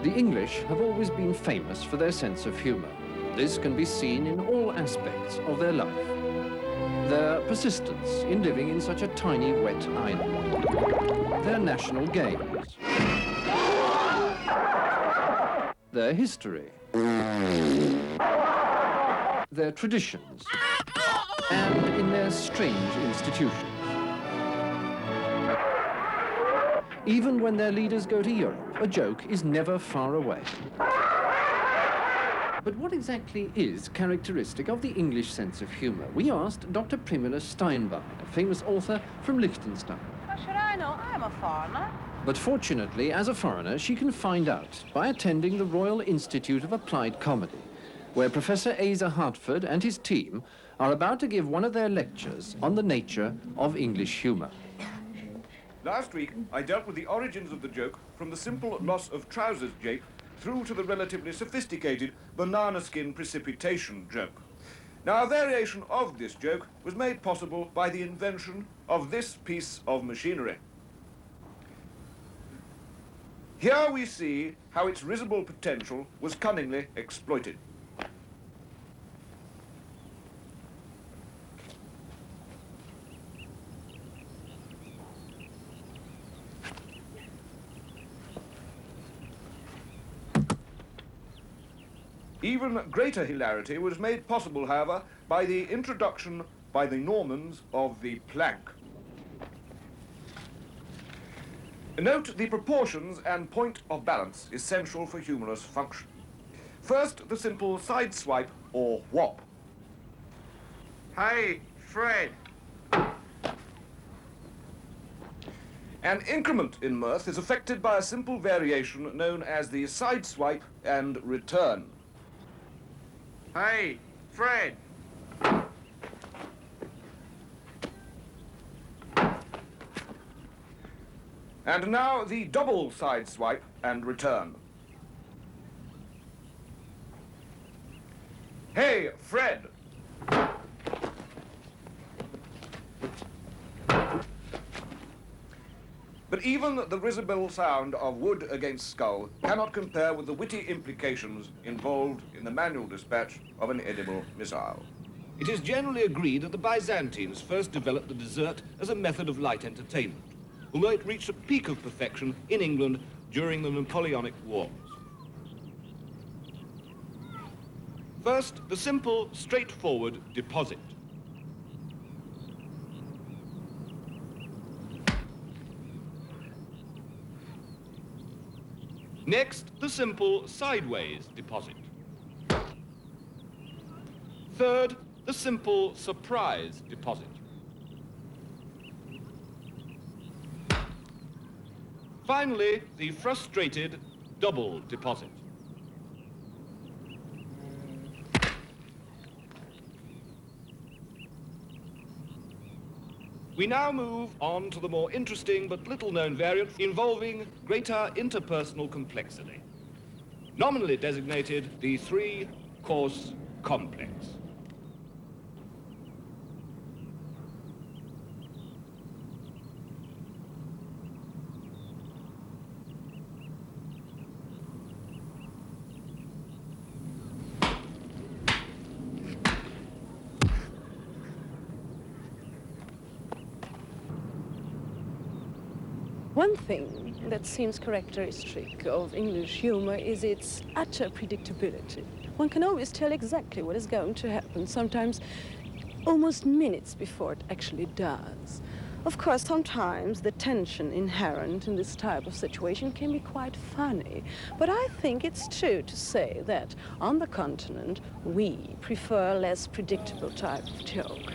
The English have always been famous for their sense of humour. This can be seen in all aspects of their life. Their persistence in living in such a tiny, wet island. Their national games. Their history. Their traditions. And in their strange institutions. Even when their leaders go to Europe, a joke is never far away. But what exactly is characteristic of the English sense of humour? We asked Dr. Primula Steinbein, a famous author from Liechtenstein. How should I know? I'm a foreigner. But fortunately, as a foreigner, she can find out by attending the Royal Institute of Applied Comedy, where Professor Asa Hartford and his team are about to give one of their lectures on the nature of English humour. Last week, I dealt with the origins of the joke from the simple loss of trousers jape through to the relatively sophisticated banana skin precipitation joke. Now, a variation of this joke was made possible by the invention of this piece of machinery. Here we see how its risible potential was cunningly exploited. Even greater hilarity was made possible, however, by the introduction by the Normans of the plank. Note the proportions and point of balance essential for humorous function. First, the simple side swipe or whop. Hey, Fred. An increment in mirth is affected by a simple variation known as the side swipe and return. Hey, Fred. And now the double side swipe and return. Hey, Fred. But even the risible sound of wood against skull cannot compare with the witty implications involved in the manual dispatch of an edible missile. It is generally agreed that the Byzantines first developed the dessert as a method of light entertainment, although it reached a peak of perfection in England during the Napoleonic Wars. First, the simple, straightforward deposit. Next, the simple sideways deposit. Third, the simple surprise deposit. Finally, the frustrated double deposit. We now move on to the more interesting but little-known variant involving greater interpersonal complexity, nominally designated the three-course complex. One thing that seems characteristic of English humor is its utter predictability. One can always tell exactly what is going to happen, sometimes almost minutes before it actually does. Of course, sometimes the tension inherent in this type of situation can be quite funny, but I think it's true to say that on the continent, we prefer a less predictable type of joke.